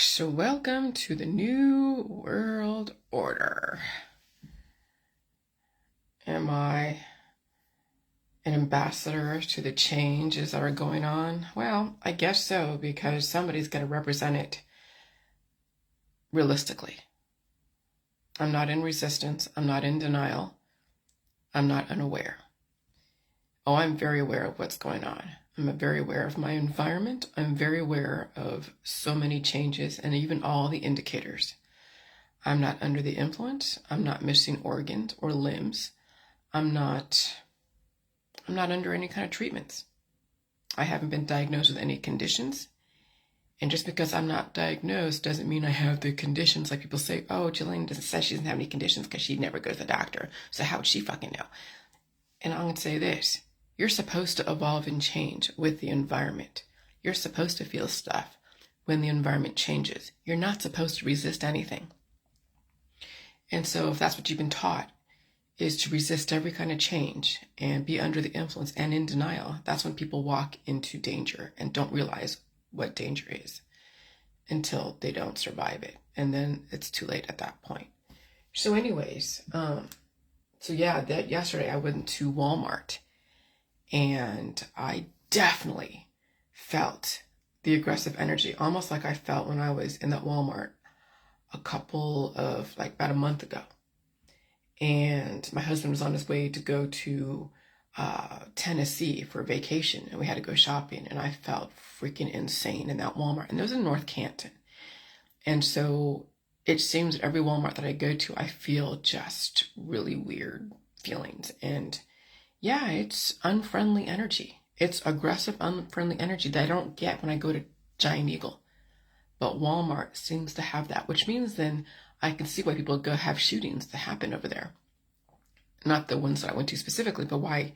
So welcome to the New World Order. Am I an ambassador to the changes that are going on? Well, I guess so, because somebody's going to represent it realistically. I'm not in resistance. I'm not in denial. I'm not unaware. Oh, I'm very aware of what's going on. I'm very aware of my environment. I'm very aware of so many changes and even all the indicators. I'm not under the influence. I'm not missing organs or limbs. I'm not under any kind of treatments. I haven't been diagnosed with any conditions. And just because I'm not diagnosed doesn't mean I have the conditions. Like people say, oh, Jillian says she doesn't have any conditions because she never goes to the doctor. So how would she fucking know? And I'm going to say this. You're supposed to evolve and change with the environment. You're supposed to feel stuff when the environment changes. You're not supposed to resist anything. And so if that's what you've been taught, is to resist every kind of change and be under the influence and in denial, that's when people walk into danger and don't realize what danger is until they don't survive it. And then it's too late at that point. So anyways, that yesterday I went to Walmart. And I definitely felt the aggressive energy, almost like I felt when I was in that Walmart about a month ago. And my husband was on his way to go to Tennessee for vacation, and we had to go shopping, and I felt freaking insane in that Walmart. And it was in North Canton. And so it seems that every Walmart that I go to, I feel just really weird feelings. And yeah, it's unfriendly energy. It's aggressive, unfriendly energy that I don't get when I go to Giant Eagle. But Walmart seems to have that, which means then I can see why people go have shootings that happen over there. Not the ones that I went to specifically, but why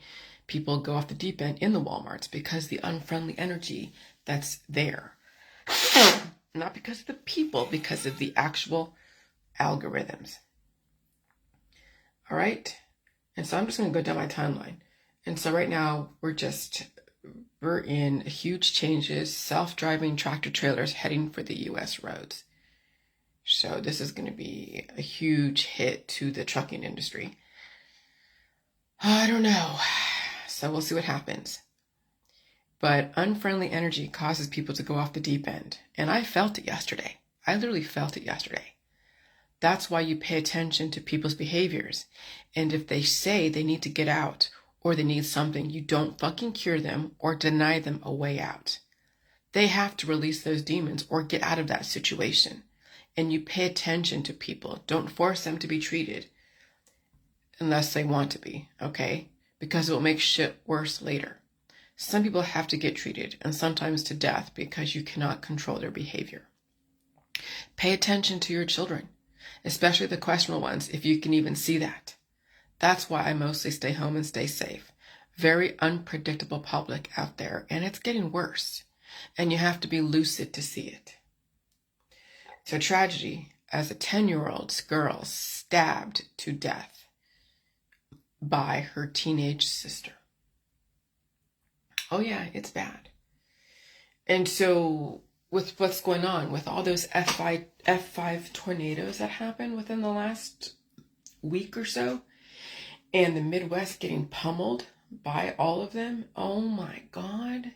people go off the deep end in the Walmarts, because the unfriendly energy that's there. Not because of the people, because of the actual algorithms. All right? And so I'm just going to go down my timeline. And so right now we're in huge changes, self-driving tractor trailers heading for the U.S. roads. So this is going to be a huge hit to the trucking industry. I don't know. So we'll see what happens. But unfriendly energy causes people to go off the deep end. And I felt it yesterday. I literally felt it yesterday. That's why you pay attention to people's behaviors. And if they say they need to get out or they need something, you don't fucking cure them or deny them a way out. They have to release those demons or get out of that situation. And you pay attention to people. Don't force them to be treated unless they want to be, okay? Because it will make shit worse later. Some people have to get treated, and sometimes to death, because you cannot control their behavior. Pay attention to your children. Especially the questionable ones, if you can even see that. That's why I mostly stay home and stay safe. Very unpredictable public out there, and it's getting worse. And you have to be lucid to see it. So tragedy, as a 10-year-old girl stabbed to death by her teenage sister. Oh yeah, it's bad. And so with what's going on with all those F5 tornadoes that happened within the last week or so, and the Midwest getting pummeled by all of them, oh my God.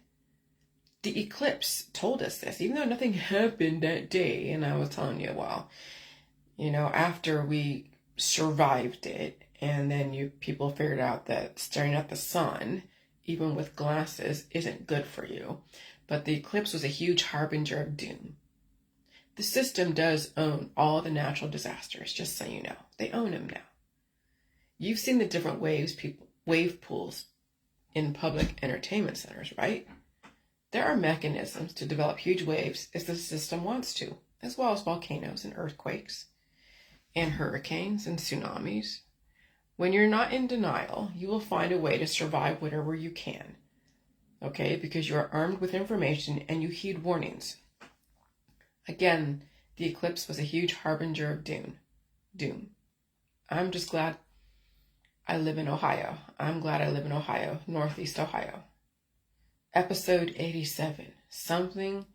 The eclipse told us this, even though nothing happened that day. And I was telling you, well, after we survived it, and then people figured out that staring at the sun, even with glasses, isn't good for you. But the eclipse was a huge harbinger of doom. The system does own all the natural disasters, just so you know. They own them now. You've seen the different wave pools in public entertainment centers, right? There are mechanisms to develop huge waves if the system wants to, as well as volcanoes and earthquakes and hurricanes and tsunamis. When you're not in denial, you will find a way to survive whatever you can. Okay, because you are armed with information and you heed warnings. Again, the eclipse was a huge harbinger of doom. I'm just glad I live in Ohio. I'm glad I live in Ohio, Northeast Ohio. Episode 87, something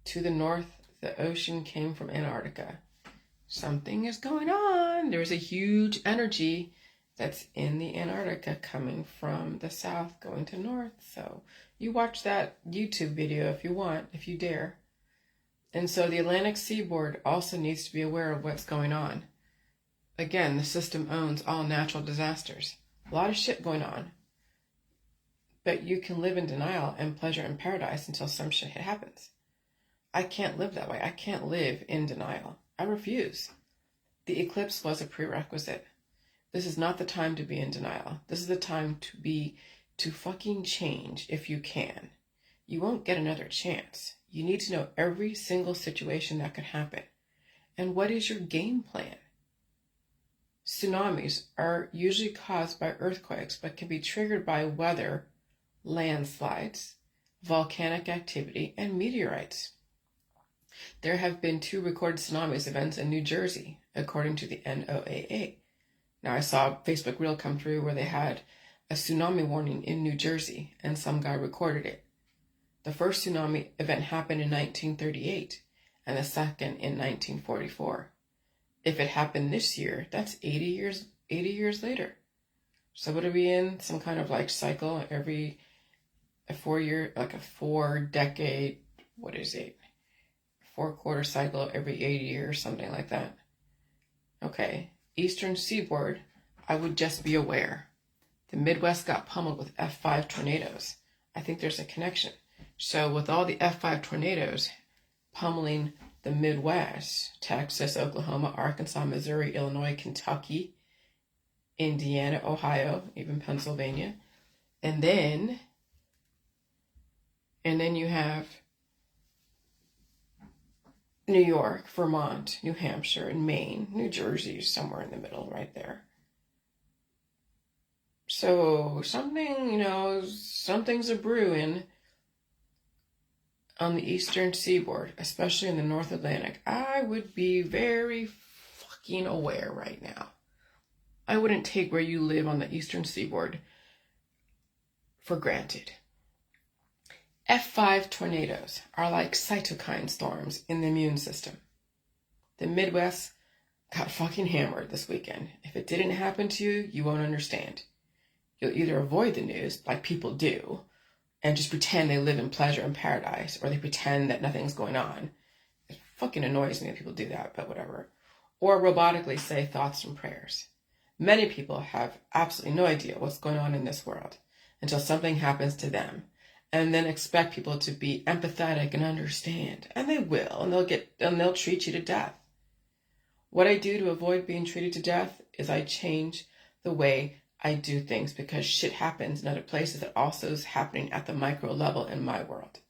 to the north the ocean came from Antarctica. Something is going on. There's a huge energy that's in the Antarctica coming from the south going to north. So you watch that YouTube video if you want, if you dare. And so the Atlantic seaboard also needs to be aware of what's going on. Again, the system owns all natural disasters. A lot of shit going on. But you can live in denial and pleasure in paradise until some shit happens. I can't live that way. I can't live in denial. I refuse. The eclipse was a prerequisite. This is not the time to be in denial. This is the time to fucking change if you can. You won't get another chance. You need to know every single situation that could happen. And what is your game plan? Tsunamis are usually caused by earthquakes, but can be triggered by weather, landslides, volcanic activity, and meteorites. There have been 2 recorded tsunami events in New Jersey, according to the NOAA. Now, I saw a Facebook reel come through where they had a tsunami warning in New Jersey, and some guy recorded it. The first tsunami event happened in 1938, and the second in 1944. If it happened this year, that's 80 years later. So what are we in? Some kind of like cycle every 4 year, like a 4-decade, 4-quarter cycle every 80 years, something like that. Okay, Eastern Seaboard, I would just be aware. The Midwest got pummeled with F5 tornadoes. I think there's a connection. So with all the F5 tornadoes pummeling the Midwest, Texas, Oklahoma, Arkansas, Missouri, Illinois, Kentucky, Indiana, Ohio, even Pennsylvania. And then you have New York, Vermont, New Hampshire, and Maine, New Jersey, somewhere in the middle right there. So something's a brewing on the Eastern Seaboard, especially in the North Atlantic. I would be very fucking aware right now. I wouldn't take where you live on the Eastern Seaboard for granted. F5 tornadoes are like cytokine storms in the immune system. The Midwest got fucking hammered this weekend. If it didn't happen to you, you won't understand. You'll either avoid the news, like people do, and just pretend they live in pleasure and paradise, or they pretend that nothing's going on. It fucking annoys me that people do that, but whatever. Or robotically say thoughts and prayers. Many people have absolutely no idea what's going on in this world until something happens to them, and then expect people to be empathetic and understand. And they will, and they'll treat you to death. What I do to avoid being treated to death is I change the way I do things, because shit happens in other places that also is happening at the micro level in my world.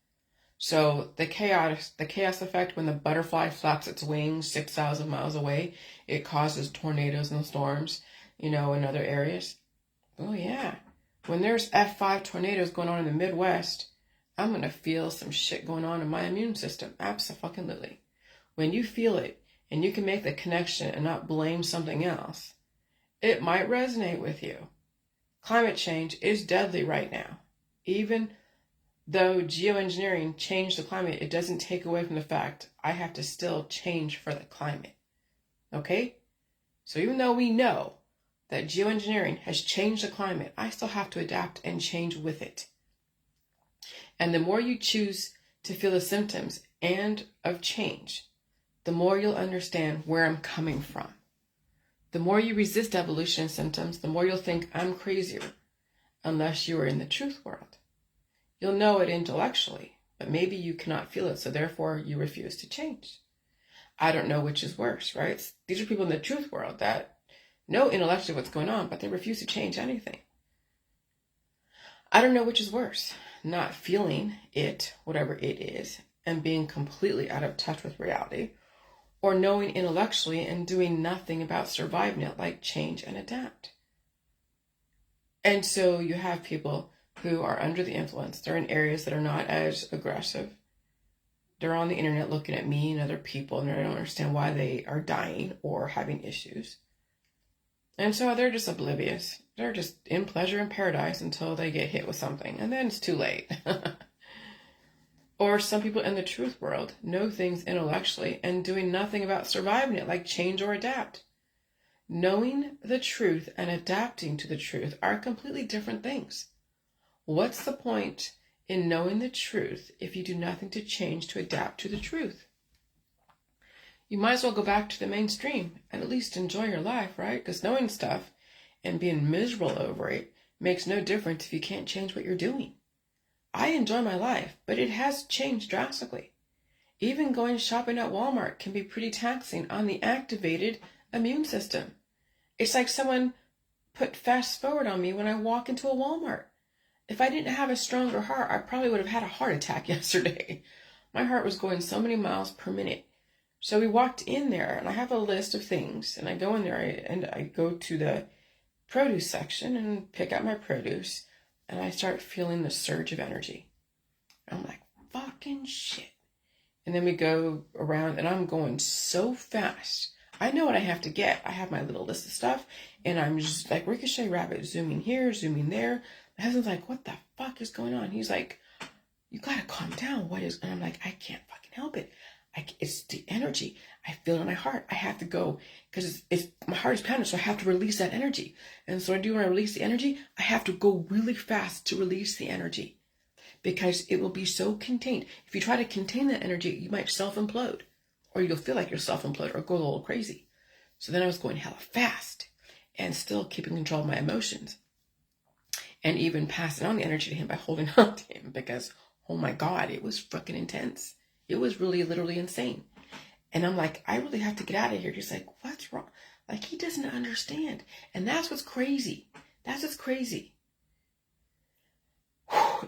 So the chaos effect, when the butterfly flaps its wings 6,000 miles away, it causes tornadoes and storms, in other areas. Oh yeah. When there's F5 tornadoes going on in the Midwest, I'm going to feel some shit going on in my immune system. Abso-fucking-lutely. When you feel it and you can make the connection and not blame something else, it might resonate with you. Climate change is deadly right now. Even though geoengineering changed the climate, it doesn't take away from the fact I have to still change for the climate. Okay? So even though we know that geoengineering has changed the climate, I still have to adapt and change with it. And the more you choose to feel the symptoms and of change, the more you'll understand where I'm coming from. The more you resist evolution and symptoms, the more you'll think I'm crazier, unless you are in the truth world. You'll know it intellectually, but maybe you cannot feel it, so therefore you refuse to change. I don't know which is worse, right? These are people in the truth world that know intellectually what's going on, but they refuse to change anything. I don't know which is worse, not feeling it, whatever it is, and being completely out of touch with reality, or knowing intellectually and doing nothing about surviving it, like change and adapt. And so you have people who are under the influence. They're in areas that are not as aggressive. They're on the internet looking at me and other people, and they don't understand why they are dying or having issues. And so they're just oblivious. They're just in pleasure and paradise until they get hit with something, and then it's too late. Or some people in the truth world know things intellectually and doing nothing about surviving it, like change or adapt. Knowing the truth and adapting to the truth are completely different things. What's the point in knowing the truth if you do nothing to change to adapt to the truth? You might as well go back to the mainstream and at least enjoy your life, right? Because knowing stuff and being miserable over it makes no difference if you can't change what you're doing. I enjoy my life, but it has changed drastically. Even going shopping at Walmart can be pretty taxing on the activated immune system. It's like someone put fast forward on me when I walk into a Walmart. If I didn't have a stronger heart, I probably would have had a heart attack yesterday. My heart was going so many miles per minute. So we walked in there, and I have a list of things, and I go in there, and I go to the produce section and pick out my produce, and I start feeling the surge of energy. I'm like, fucking shit. And then we go around, and I'm going so fast. I know what I have to get. I have my little list of stuff, and I'm just like Ricochet Rabbit, zooming here, zooming there. My husband's like, what the fuck is going on? He's like, you gotta calm down. What is? And I'm like, I can't fucking help it. It's the energy. I feel it in my heart. I have to go because it's my heart is pounding, so I have to release that energy. And so when I release the energy, I have to go really fast to release the energy because it will be so contained. If you try to contain that energy, you might self-implode, or you'll feel like you're self-implode or go a little crazy. So then I was going hella fast and still keeping control of my emotions and even passing on the energy to him by holding on to him because, oh my God, it was fucking intense. It was really literally insane. And I'm like, I really have to get out of here. He's like, what's wrong? Like, he doesn't understand. And that's what's crazy. That's what's crazy.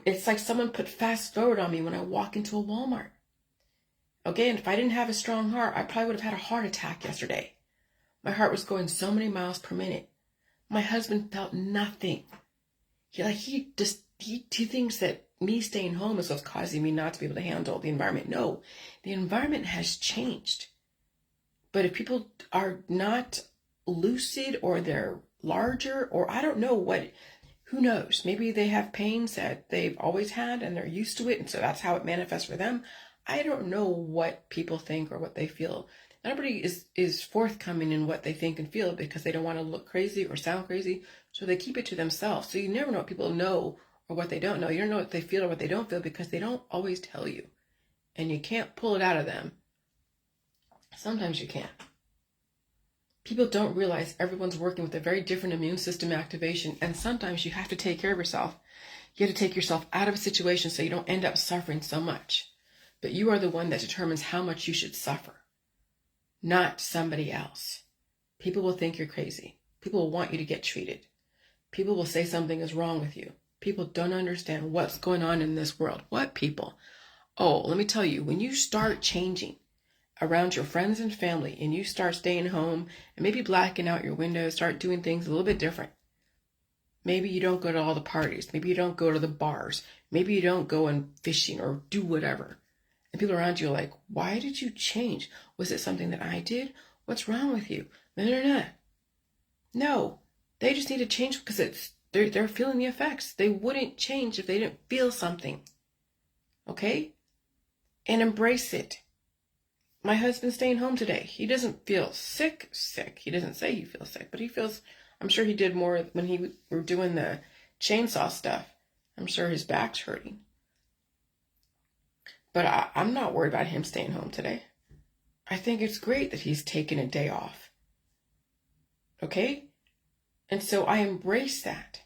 It's like someone put fast forward on me when I walk into a Walmart. Okay, and if I didn't have a strong heart, I probably would have had a heart attack yesterday. My heart was going so many miles per minute. My husband felt nothing. He thinks that me staying home is what's causing me not to be able to handle the environment. No, the environment has changed. But if people are not lucid or they're larger or I don't know what, who knows? Maybe they have pains that they've always had and they're used to it. And so that's how it manifests for them. I don't know what people think or what they feel. Nobody is forthcoming in what they think and feel because they don't want to look crazy or sound crazy. So they keep it to themselves. So you never know what people know or what they don't know. You don't know what they feel or what they don't feel because they don't always tell you. And you can't pull it out of them. Sometimes you can. People don't realize everyone's working with a very different immune system activation. And sometimes you have to take care of yourself. You have to take yourself out of a situation so you don't end up suffering so much. But you are the one that determines how much you should suffer. Not somebody else. People will think you're crazy. People will want you to get treated. People will say something is wrong with you. People don't understand what's going on in this world. What people? Oh, let me tell you, when you start changing around your friends and family and you start staying home and maybe blacking out your windows, start doing things a little bit different. Maybe you don't go to all the parties. Maybe you don't go to the bars. Maybe you don't go and fishing or do whatever. And people around you are like, why did you change? Was it something that I did? What's wrong with you? No, they just need to change because they're feeling the effects. They wouldn't change if they didn't feel something. Okay? And embrace it. My husband's staying home today. He doesn't feel sick. He doesn't say he feels sick, but he feels, I'm sure he did more when were doing the chainsaw stuff. I'm sure his back's hurting. But I'm not worried about him staying home today. I think it's great that he's taken a day off. Okay? And so I embrace that.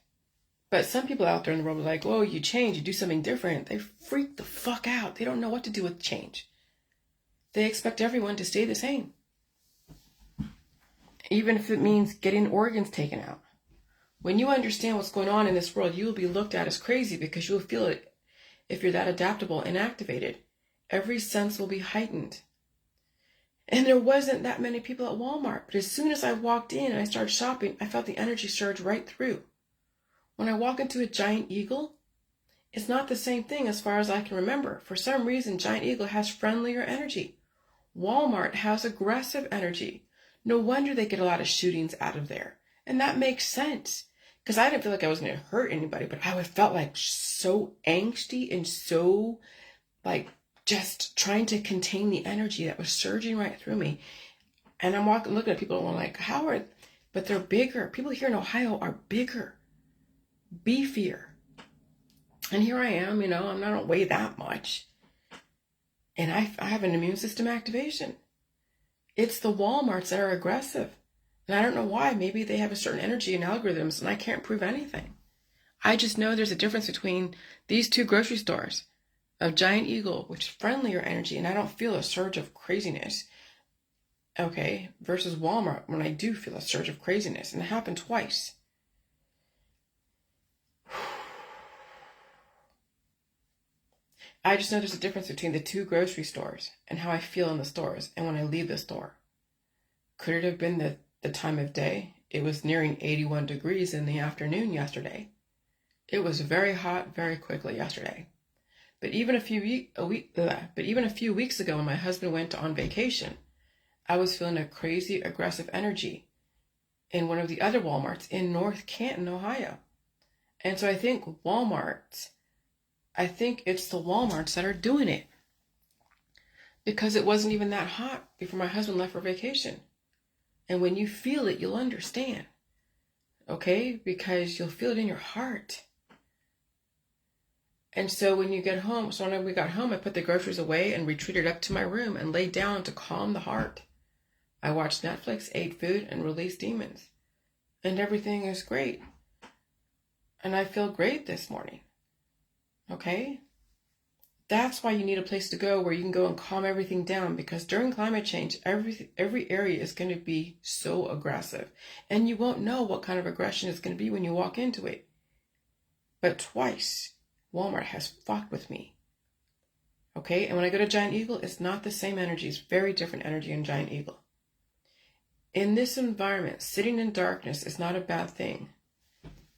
But some people out there in the world are like, oh, you change, you do something different. They freak the fuck out. They don't know what to do with change. They expect everyone to stay the same. Even if it means getting organs taken out. When you understand what's going on in this world, you will be looked at as crazy because you will feel it. If you're that adaptable and activated, every sense will be heightened. And there wasn't that many people at Walmart. But as soon as I walked in and I started shopping, I felt the energy surge right through. When I walk into a Giant Eagle, it's not the same thing as far as I can remember. For some reason, Giant Eagle has friendlier energy. Walmart has aggressive energy. No wonder they get a lot of shootings out of there. And that makes sense. Because I didn't feel like I was going to hurt anybody, but I felt like so angsty and so like just trying to contain the energy that was surging right through me. And I'm looking at people and I'm like, but they're bigger. People here in Ohio are bigger, beefier. And here I am, I don't weigh that much. And I have an immune system activation. It's the Walmarts that are aggressive. And I don't know why. Maybe they have a certain energy and algorithms, and I can't prove anything. I just know there's a difference between these two grocery stores of Giant Eagle, which is friendlier energy, and I don't feel a surge of craziness, okay, versus Walmart when I do feel a surge of craziness. And it happened twice. I just know there's a difference between the two grocery stores and how I feel in the stores and when I leave the store. Could it have been the time of day? It was nearing 81 degrees in the afternoon yesterday. It was very hot very quickly yesterday. But even a few weeks ago when my husband went on vacation, I was feeling a crazy aggressive energy in one of the other Walmarts in North Canton, Ohio. And so I think it's the Walmarts that are doing it, because it wasn't even that hot before my husband left for vacation. And when you feel it, you'll understand, okay? Because you'll feel it in your heart. And so when you get home, so when we got home, I put the groceries away and retreated up to my room and laid down to calm the heart. I watched Netflix, ate food, and released demons. And everything is great. And I feel great this morning. Okay? That's why you need a place to go where you can go and calm everything down, because during climate change, every area is going to be so aggressive. And you won't know what kind of aggression it's going to be when you walk into it. But twice, Walmart has fucked with me. Okay? And when I go to Giant Eagle, it's not the same energy. It's very different energy in Giant Eagle. In this environment, sitting in darkness is not a bad thing.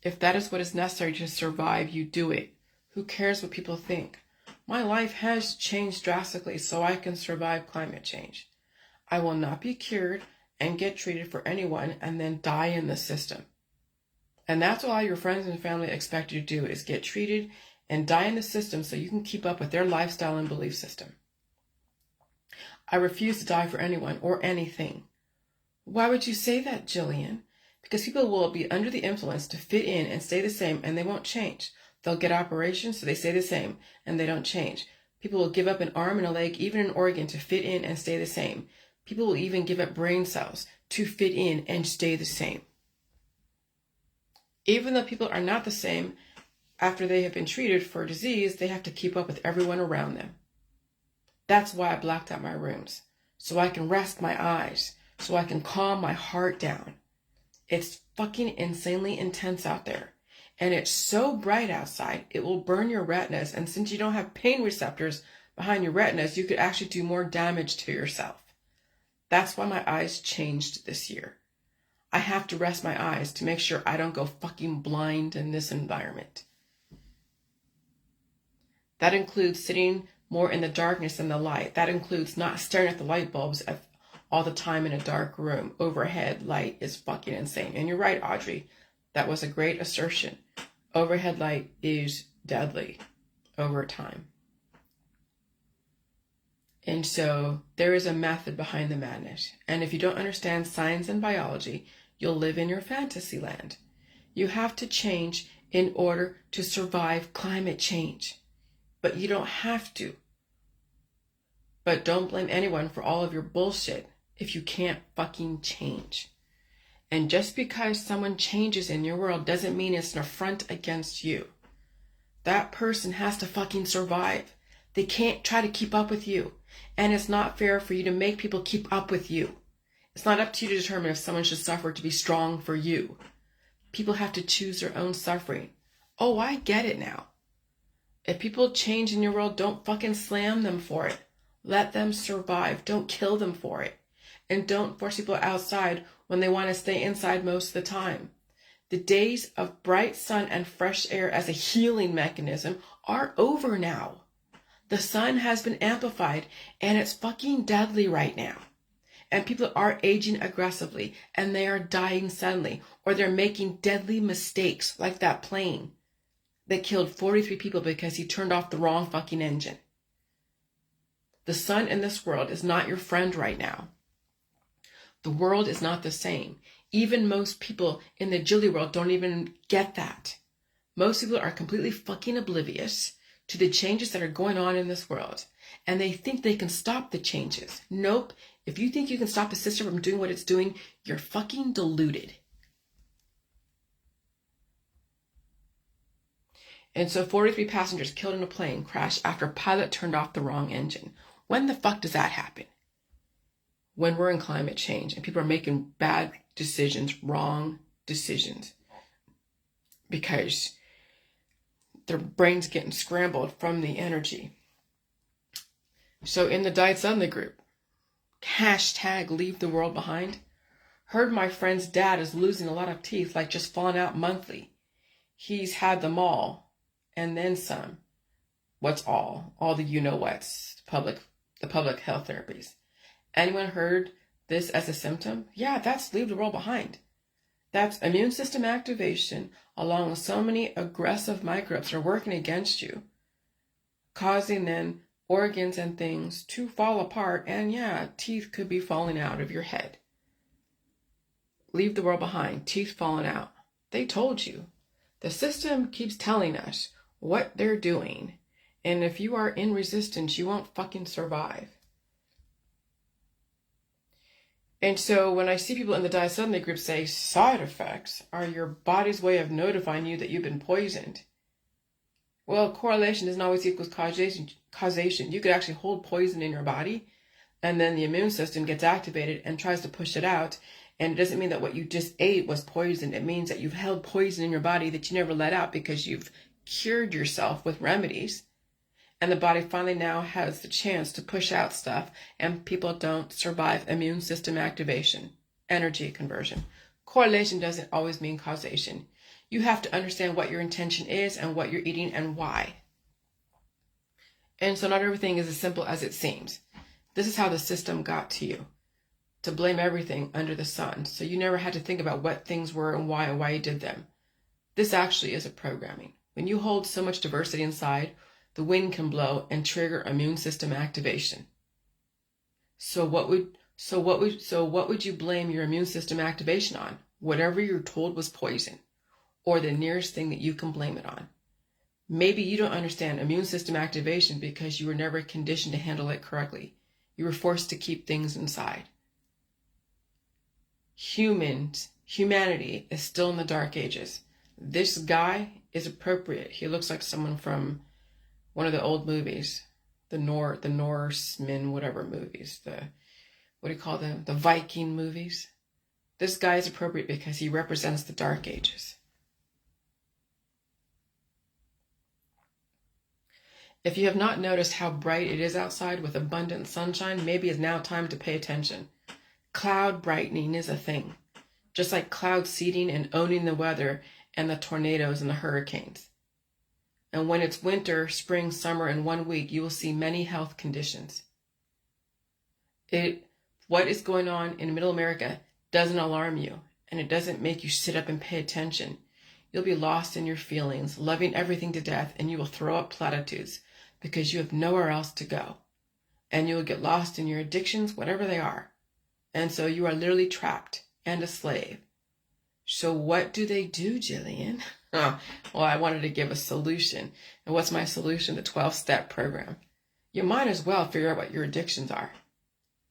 If that is what is necessary to survive, you do it. Who cares what people think? My life has changed drastically so I can survive climate change. I will not be cured and get treated for anyone and then die in the system. And that's what all your friends and family expect you to do, is get treated and die in the system so you can keep up with their lifestyle and belief system. I refuse to die for anyone or anything. Why would you say that, Jillian? Because people will be under the influence to fit in and stay the same, and they won't change. They'll get operations, so they stay the same, and they don't change. People will give up an arm and a leg, even an organ, to fit in and stay the same. People will even give up brain cells to fit in and stay the same. Even though people are not the same, after they have been treated for a disease, they have to keep up with everyone around them. That's why I blacked out my rooms, so I can rest my eyes, so I can calm my heart down. It's fucking insanely intense out there. And it's so bright outside, it will burn your retinas. And since you don't have pain receptors behind your retinas, you could actually do more damage to yourself. That's why my eyes changed this year. I have to rest my eyes to make sure I don't go fucking blind in this environment. That includes sitting more in the darkness than the light. That includes not staring at the light bulbs all the time in a dark room. Overhead light is fucking insane. And you're right, Audrey. That was a great assertion. Overhead light is deadly over time. And so there is a method behind the madness. And if you don't understand science and biology, you'll live in your fantasy land. You have to change in order to survive climate change. But you don't have to. But don't blame anyone for all of your bullshit if you can't fucking change. And just because someone changes in your world doesn't mean it's an affront against you. That person has to fucking survive. They can't try to keep up with you. And it's not fair for you to make people keep up with you. It's not up to you to determine if someone should suffer to be strong for you. People have to choose their own suffering. Oh, I get it now. If people change in your world, don't fucking slam them for it. Let them survive. Don't kill them for it. And don't force people outside when they want to stay inside most of the time. The days of bright sun and fresh air as a healing mechanism are over now. The sun has been amplified and it's fucking deadly right now. And people are aging aggressively and they are dying suddenly, or they're making deadly mistakes like that plane that killed 43 people because he turned off the wrong fucking engine. The sun in this world is not your friend right now. The world is not the same. Even most people in the Jilly world don't even get that. Most people are completely fucking oblivious to the changes that are going on in this world. And they think they can stop the changes. Nope. If you think you can stop the system from doing what it's doing, you're fucking deluded. And so 43 passengers killed in a plane crash after a pilot turned off the wrong engine. When the fuck does that happen? When we're in climate change and people are making bad decisions, wrong decisions, because their brain's getting scrambled from the energy. So in the Diet Suddenly group, hashtag leave the world behind. Heard my friend's dad is losing a lot of teeth, like just falling out monthly. He's had them all and then some. What's all? All the you-know-whats, the public health therapies. Anyone heard this as a symptom? Yeah, that's leave the world behind. That's immune system activation along with so many aggressive microbes that are working against you, causing then organs and things to fall apart, and yeah, teeth could be falling out of your head. Leave the world behind, teeth falling out. They told you. The system keeps telling us what they're doing, and if you are in resistance, you won't fucking survive. And so when I see people in the Diet Suddenly group say side effects are your body's way of notifying you that you've been poisoned. Well, correlation doesn't always equal causation. You could actually hold poison in your body, and then the immune system gets activated and tries to push it out. And it doesn't mean that what you just ate was poison. It means that you've held poison in your body that you never let out because you've cured yourself with remedies. And the body finally now has the chance to push out stuff, and people don't survive immune system activation, energy conversion. Correlation doesn't always mean causation. You have to understand what your intention is and what you're eating and why. And so not everything is as simple as it seems. This is how the system got to you, to blame everything under the sun. So you never had to think about what things were and why you did them. This actually is a programming. When you hold so much diversity inside, the wind can blow and trigger immune system activation. So what would you blame your immune system activation on? Whatever you're told was poison, or the nearest thing that you can blame it on. Maybe you don't understand immune system activation because you were never conditioned to handle it correctly. You were forced to keep things inside. Humanity is still in the dark ages. This guy is appropriate. He looks like someone from one of the old movies, the Norsemen, whatever movies, what do you call them? The Viking movies. This guy is appropriate because he represents the dark ages. If you have not noticed how bright it is outside with abundant sunshine, maybe it's now time to pay attention. Cloud brightening is a thing, just like cloud seeding and owning the weather and the tornadoes and the hurricanes. And when it's winter, spring, summer in 1 week, you will see many health conditions. What is going on in Middle America doesn't alarm you, and it doesn't make you sit up and pay attention. You'll be lost in your feelings, loving everything to death, and you will throw up platitudes because you have nowhere else to go. And you will get lost in your addictions, whatever they are. And so you are literally trapped and a slave. So what do they do, Jillian? Well, I wanted to give a solution. And what's my solution? The 12-step program. You might as well figure out what your addictions are.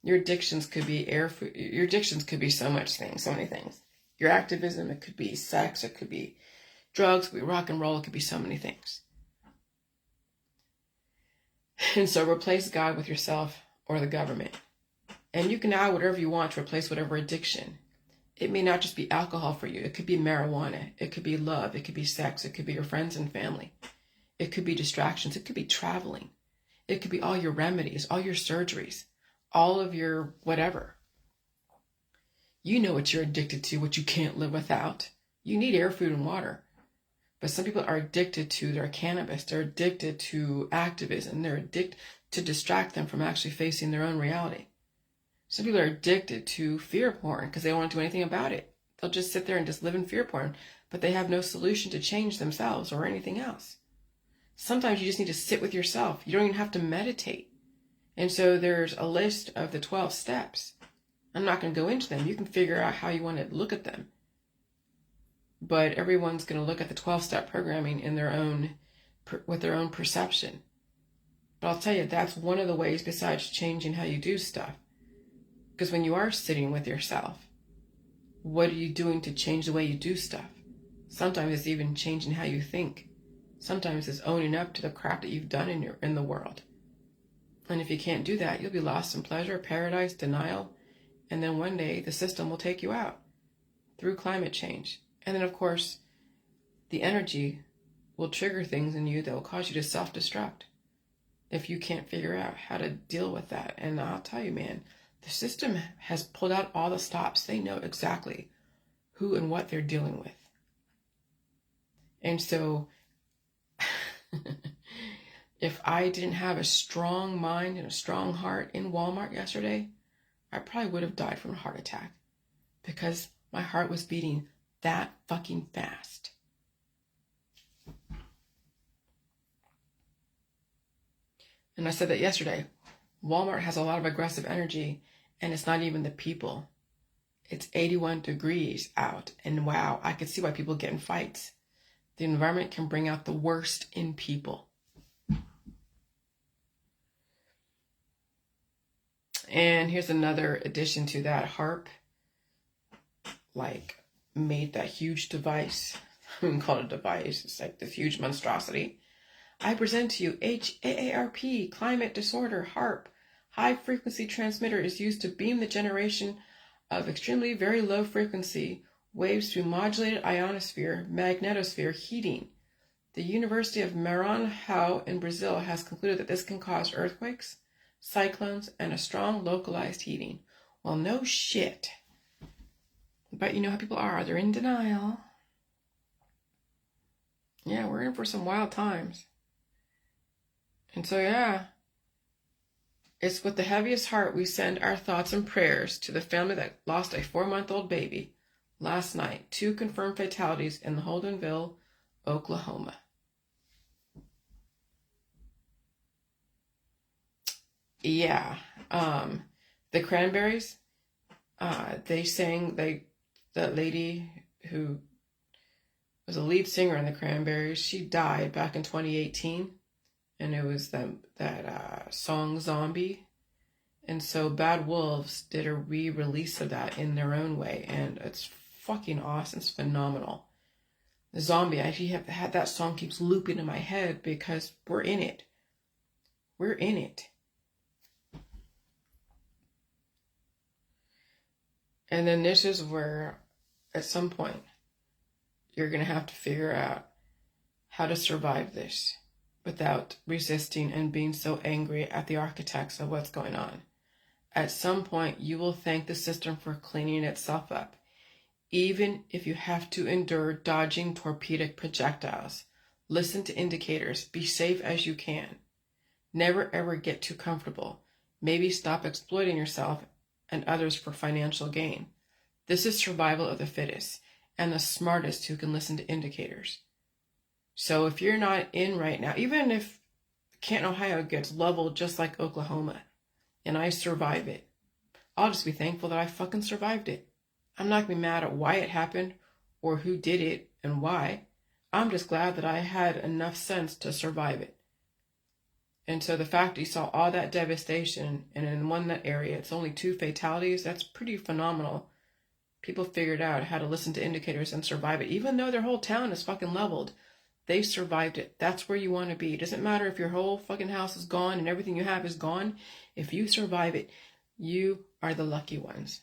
Your addictions could be your addictions could be so many things. Your activism, it could be sex, it could be drugs, it could be rock and roll, it could be so many things. And so replace God with yourself or the government. And you can add whatever you want to replace whatever addiction. It may not just be alcohol for you. It could be marijuana. It could be love. It could be sex. It could be your friends and family. It could be distractions. It could be traveling. It could be all your remedies, all your surgeries, all of your whatever. You know what you're addicted to, what you can't live without. You need air, food, and water. But some people are addicted to their cannabis. They're addicted to activism. They're addicted to distract them from actually facing their own reality. Some people are addicted to fear porn because they don't want to do anything about it. They'll just sit there and just live in fear porn, but they have no solution to change themselves or anything else. Sometimes you just need to sit with yourself. You don't even have to meditate. And so there's a list of the 12 steps. I'm not going to go into them. You can figure out how you want to look at them. But everyone's going to look at the 12-step programming in their own, with their own perception. But I'll tell you, that's one of the ways besides changing how you do stuff. Because when you are sitting with yourself, what are you doing to change the way you do stuff? Sometimes it's even changing how you think. Sometimes it's owning up to the crap that you've done in the world. And if you can't do that, you'll be lost in pleasure, paradise, denial, and then one day the system will take you out through climate change. And then, of course, the energy will trigger things in you that will cause you to self-destruct if you can't figure out how to deal with that. And I'll tell you, man, the system has pulled out all the stops. They know exactly who and what they're dealing with. And so if I didn't have a strong mind and a strong heart in Walmart yesterday, I probably would have died from a heart attack because my heart was beating that fucking fast. And I said that yesterday. Walmart has a lot of aggressive energy, and it's not even the people. It's 81 degrees out, and wow, I could see why people get in fights. The environment can bring out the worst in people. And here's another addition to that. HARP, made that huge device. I wouldn't call it a device. It's like this huge monstrosity. I present to you HAARP, climate disorder, HARP. High frequency transmitter is used to beam the generation of extremely very low frequency waves through modulated ionosphere, magnetosphere heating. The University of Maranhão in Brazil has concluded that this can cause earthquakes, cyclones, and a strong localized heating. Well, no shit. But you know how people are. They're in denial. Yeah, we're in for some wild times. And so, yeah, it's with the heaviest heart we send our thoughts and prayers to the family that lost a 4-month-old baby last night. 2 confirmed fatalities in Holdenville, Oklahoma. Yeah, the Cranberries, they sang, that lady who was a lead singer in the Cranberries, she died back in 2018, and it was that song Zombie. And so Bad Wolves did a re-release of that in their own way, and it's fucking awesome. It's phenomenal. The Zombie, I actually have had that song keeps looping in my head because we're in it. We're in it. And then this is where, at some point, you're going to have to figure out how to survive this without resisting and being so angry at the architects of what's going on. At some point, you will thank the system for cleaning itself up, even if you have to endure dodging torpedic projectiles. Listen to indicators. Be safe as you can. Never ever get too comfortable. Maybe stop exploiting yourself and others for financial gain. This is survival of the fittest and the smartest who can listen to indicators. So if you're not in right now, even if Canton, Ohio gets leveled just like Oklahoma, and I survive it, I'll just be thankful that I fucking survived it. I'm not going to be mad at why it happened or who did it and why. I'm just glad that I had enough sense to survive it. And so the fact that you saw all that devastation, and in one that area, it's only 2 fatalities, that's pretty phenomenal. People figured out how to listen to indicators and survive it. Even though their whole town is fucking leveled, they survived it. That's where you want to be. It doesn't matter if your whole fucking house is gone and everything you have is gone. If you survive it, you are the lucky ones.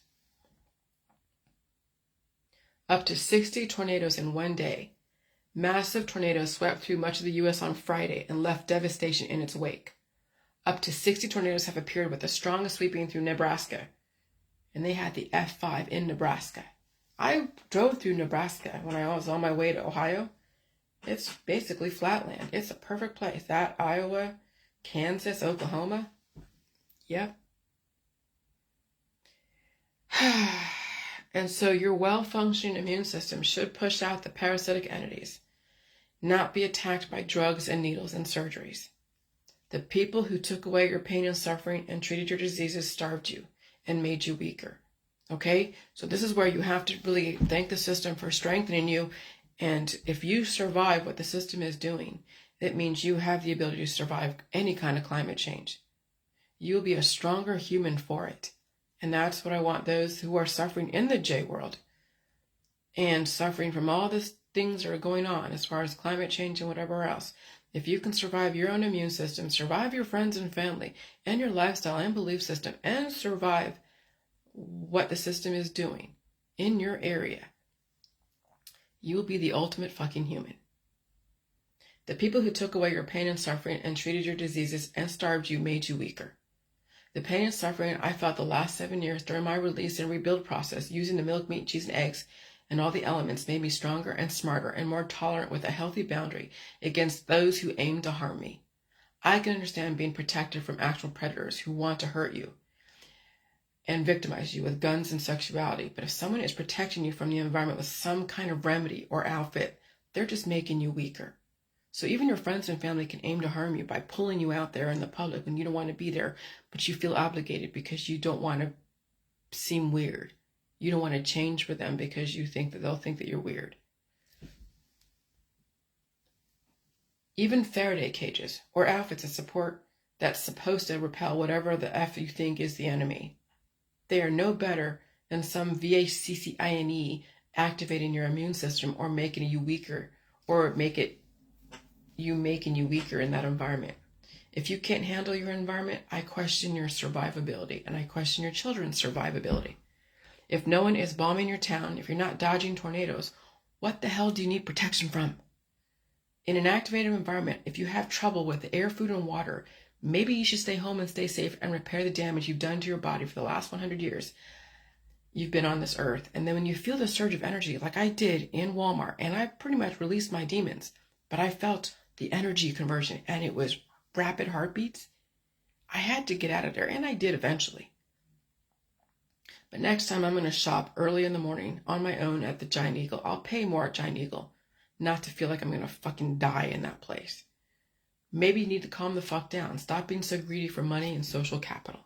Up to 60 tornadoes in one day. Massive tornadoes swept through much of the U.S. on Friday and left devastation in its wake. Up to 60 tornadoes have appeared, with the strongest sweeping through Nebraska. And they had the F5 in Nebraska. I drove through Nebraska when I was on my way to Ohio. It's basically flatland. It's a perfect place. That, Iowa, Kansas, Oklahoma. Yep. And so your well-functioning immune system should push out the parasitic entities, not be attacked by drugs and needles and surgeries. The people who took away your pain and suffering and treated your diseases starved you and made you weaker. Okay? So this is where you have to really thank the system for strengthening you. And if you survive what the system is doing, it means you have the ability to survive any kind of climate change. You'll be a stronger human for it. And that's what I want those who are suffering in the J world and suffering from all these things that are going on as far as climate change and whatever else. If you can survive your own immune system, survive your friends and family, and your lifestyle and belief system, and survive what the system is doing in your area, you will be the ultimate fucking human. The people who took away your pain and suffering and treated your diseases and starved you made you weaker. The pain and suffering I felt the last 7 years during my release and rebuild process using the milk, meat, cheese, and eggs and all the elements made me stronger and smarter and more tolerant with a healthy boundary against those who aim to harm me. I can understand being protected from actual predators who want to hurt you and victimize you with guns and sexuality, but if someone is protecting you from the environment with some kind of remedy or outfit, they're just making you weaker. So even your friends and family can aim to harm you by pulling you out there in the public when you don't want to be there, but you feel obligated because you don't want to seem weird. You don't want to change for them because you think that they'll think that you're weird. Even Faraday cages or outfits that support that's supposed to repel whatever the F you think is the enemy. They are no better than some vaccine activating your immune system or making you weaker or making you weaker in that environment. If you can't handle your environment, I question your survivability and I question your children's survivability. If no one is bombing your town, if you're not dodging tornadoes, what the hell do you need protection from? In an activated environment, if you have trouble with air, food, and water, maybe you should stay home and stay safe and repair the damage you've done to your body for the last 100 years you've been on this earth. And then when you feel the surge of energy, like I did in Walmart, and I pretty much released my demons, but I felt the energy conversion, and it was rapid heartbeats. I had to get out of there, and I did eventually. But next time I'm going to shop early in the morning on my own at the Giant Eagle. I'll pay more at Giant Eagle, not to feel like I'm going to fucking die in that place. Maybe you need to calm the fuck down. Stop being so greedy for money and social capital.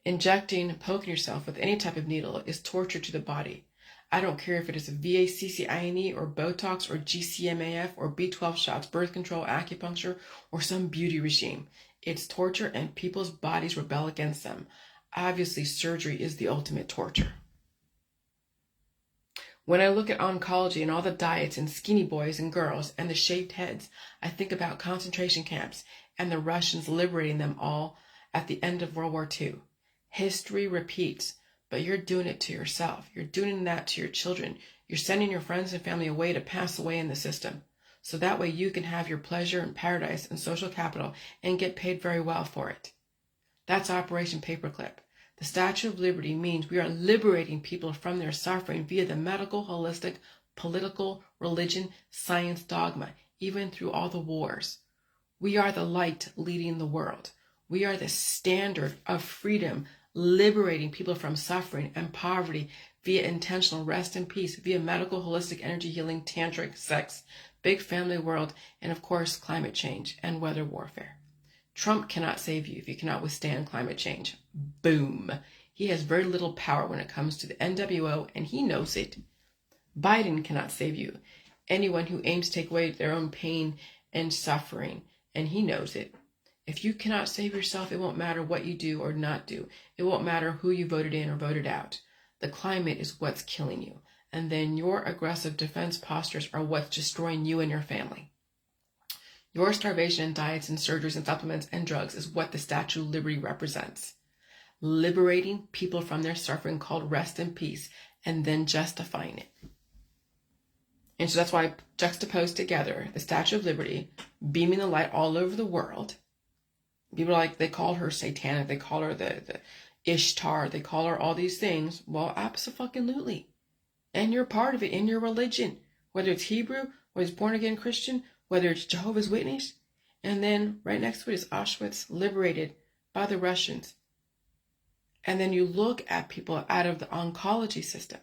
Injecting and poking yourself with any type of needle is torture to the body. I don't care if it is a vaccine or Botox or GCMAF or B12 shots, birth control, acupuncture, or some beauty regime. It's torture and people's bodies rebel against them. Obviously, surgery is the ultimate torture. When I look at oncology and all the diets and skinny boys and girls and the shaved heads, I think about concentration camps and the Russians liberating them all at the end of World War II. History repeats, but you're doing it to yourself. You're doing that to your children. You're sending your friends and family away to pass away in the system. So that way you can have your pleasure and paradise and social capital and get paid very well for it. That's Operation Paperclip. The Statue of Liberty means we are liberating people from their suffering via the medical, holistic, political, religion, science dogma, even through all the wars. We are the light leading the world. We are the standard of freedom, liberating people from suffering and poverty via intentional rest and peace, via medical, holistic, energy healing, tantric, sex, big family world, and of course, climate change and weather warfare. Trump cannot save you if you cannot withstand climate change. Boom. He has very little power when it comes to the NWO, and he knows it. Biden cannot save you. Anyone who aims to take away their own pain and suffering, and he knows it. If you cannot save yourself, it won't matter what you do or not do. It won't matter who you voted in or voted out. The climate is what's killing you. And then your aggressive defense postures are what's destroying you and your family. Your starvation and diets and surgeries and supplements and drugs is what the Statue of Liberty represents. Liberating people from their suffering called rest and peace, and then justifying it. And so that's why I juxtapose together the Statue of Liberty, beaming the light all over the world. People are like, they call her satanic, they call her the Ishtar, they call her all these things. Well, absolutely. And you're part of it in your religion, whether it's Hebrew, whether it's born again Christian, whether it's Jehovah's Witness. And then right next to it is Auschwitz, liberated by the Russians. And then you look at people out of the oncology system.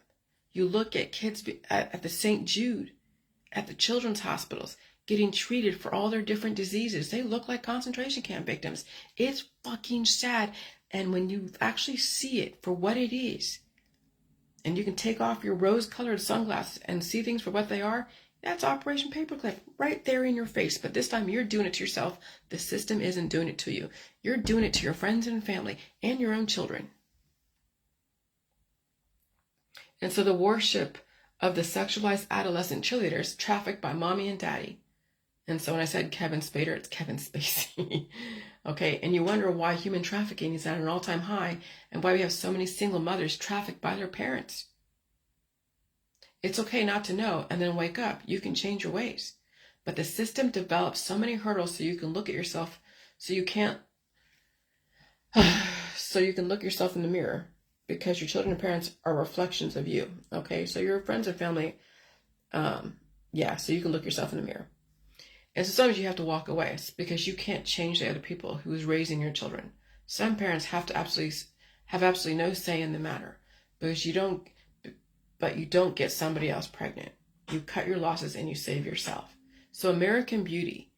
You look at kids at the St. Jude, at the children's hospitals, getting treated for all their different diseases. They look like concentration camp victims. It's fucking sad. And when you actually see it for what it is, and you can take off your rose-colored sunglasses and see things for what they are, that's Operation Paperclip right there in your face. But this time you're doing it to yourself. The system isn't doing it to you. You're doing it to your friends and family and your own children. And so the worship of the sexualized adolescent cheerleaders trafficked by mommy and daddy. And so when I said Kevin Spader, it's Kevin Spacey. Okay, and you wonder why human trafficking is at an all-time high and why we have so many single mothers trafficked by their parents. It's okay not to know and then wake up. You can change your ways. But the system develops so many hurdles so you can look at yourself, so you can look yourself in the mirror, because your children and parents are reflections of you. Okay, so your friends and family, so you can look yourself in the mirror. And so sometimes you have to walk away. It's because you can't change the other people who is raising your children. Some parents have absolutely no say in the matter, because you don't get somebody else pregnant. You cut your losses and you save yourself. So American Beauty,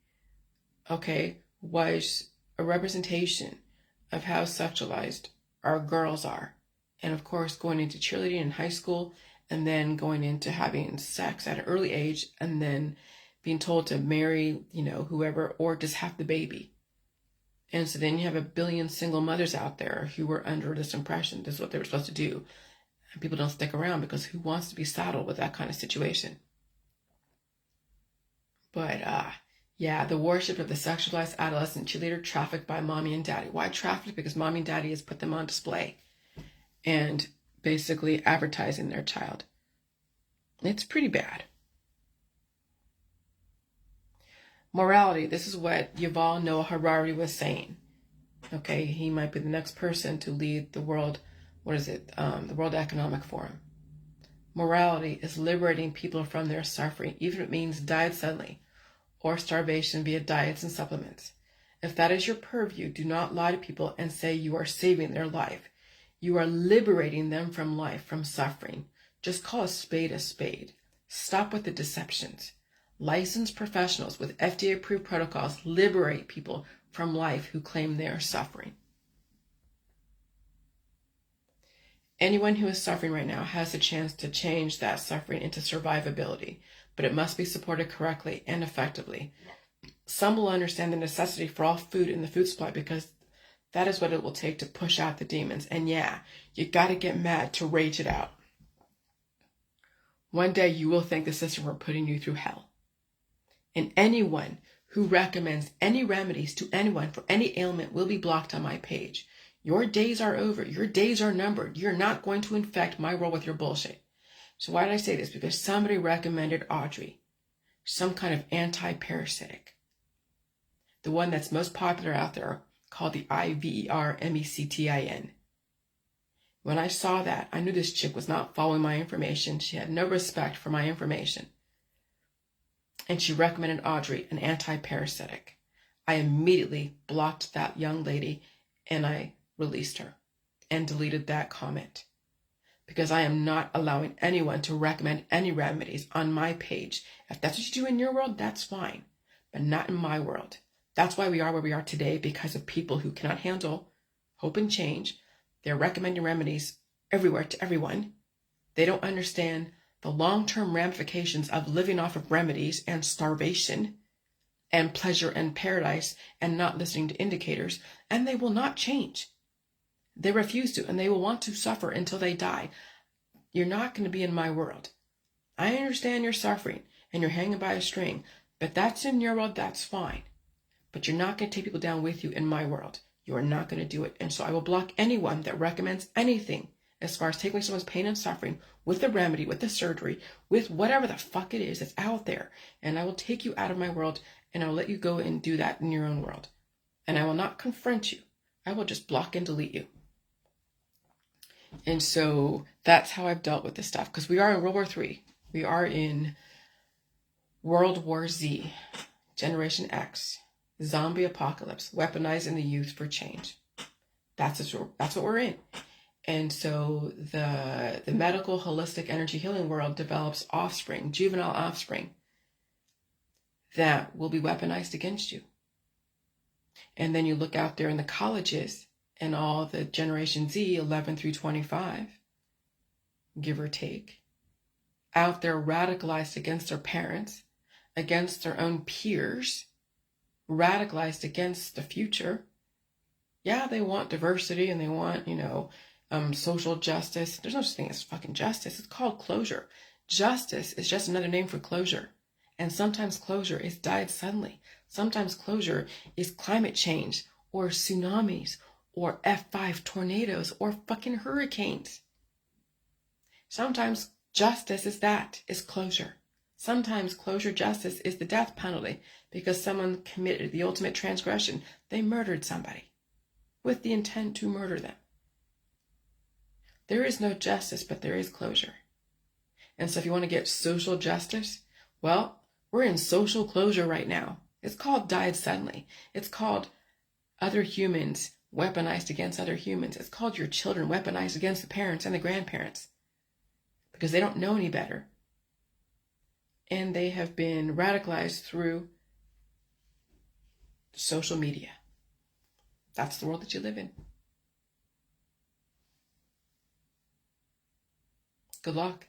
okay, was a representation of how sexualized our girls are. And of course, going into cheerleading in high school, and then going into having sex at an early age, and then being told to marry, whoever, or just have the baby. And so then you have a billion single mothers out there who were under this impression this is what they were supposed to do. And people don't stick around because who wants to be saddled with that kind of situation? But, the worship of the sexualized adolescent cheerleader trafficked by mommy and daddy. Why trafficked? Because mommy and daddy has put them on display and basically advertising their child. It's pretty bad. Morality. This is what Yuval Noah Harari was saying. Okay, he might be the next person to lead the world. The World Economic Forum. Morality is liberating people from their suffering, even if it means diet suddenly, or starvation via diets and supplements. If that is your purview, do not lie to people and say you are saving their life. You are liberating them from life, from suffering. Just call a spade a spade. Stop with the deceptions. Licensed professionals with FDA-approved protocols liberate people from life who claim they are suffering. Anyone who is suffering right now has a chance to change that suffering into survivability, but it must be supported correctly and effectively. Some will understand the necessity for all food in the food supply because that is what it will take to push out the demons. And you got to get mad to rage it out. One day you will thank the system for putting you through hell. And anyone who recommends any remedies to anyone for any ailment will be blocked on my page. Your days are over. Your days are numbered. You're not going to infect my world with your bullshit. So why did I say this? Because somebody recommended Audrey, some kind of anti-parasitic. The one that's most popular out there, called the IVERMECTIN. When I saw that, I knew this chick was not following my information. She had no respect for my information. And she recommended Audrey, an anti-parasitic. I immediately blocked that young lady and I released her and deleted that comment. Because I am not allowing anyone to recommend any remedies on my page. If that's what you do in your world, that's fine. But not in my world. That's why we are where we are today, because of people who cannot handle hope and change. They're recommending remedies everywhere to everyone. They don't understand the long-term ramifications of living off of remedies and starvation and pleasure and paradise and not listening to indicators, and they will not change. They refuse to, and they will want to suffer until they die. You're not going to be in my world. I understand you're suffering and you're hanging by a string, but that's in your world, that's fine. But you're not going to take people down with you in my world. You are not going to do it. And so I will block anyone that recommends anything as far as taking away someone's pain and suffering with the remedy, with the surgery, with whatever the fuck it is that's out there. And I will take you out of my world and I will let you go and do that in your own world. And I will not confront you. I will just block and delete you. And so that's how I've dealt with this stuff. Because we are in World War III. We are in World War Z, Generation X, zombie apocalypse, weaponizing the youth for change. That's what we're in. And so the medical holistic energy healing world develops offspring, juvenile offspring, that will be weaponized against you. And then you look out there in the colleges and all the Generation Z, 11 through 25, give or take, out there radicalized against their parents, against their own peers, radicalized against the future. Yeah, they want diversity and they want, social justice. There's no such thing as fucking justice. It's called closure. Justice is just another name for closure. And sometimes closure is died suddenly. Sometimes closure is climate change or tsunamis or F5 tornadoes or fucking hurricanes. Sometimes justice is closure. Sometimes closure justice is the death penalty because someone committed the ultimate transgression. They murdered somebody with the intent to murder them. There is no justice, but there is closure. And so if you want to get social justice, well, we're in social closure right now. It's called died suddenly. It's called other humans weaponized against other humans. It's called your children weaponized against the parents and the grandparents because they don't know any better. And they have been radicalized through social media. That's the world that you live in. Good luck.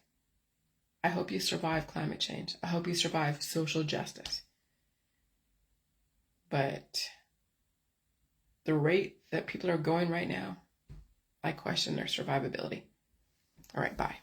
I hope you survive climate change. I hope you survive social justice. But the rate that people are going right now, I question their survivability. All right, bye.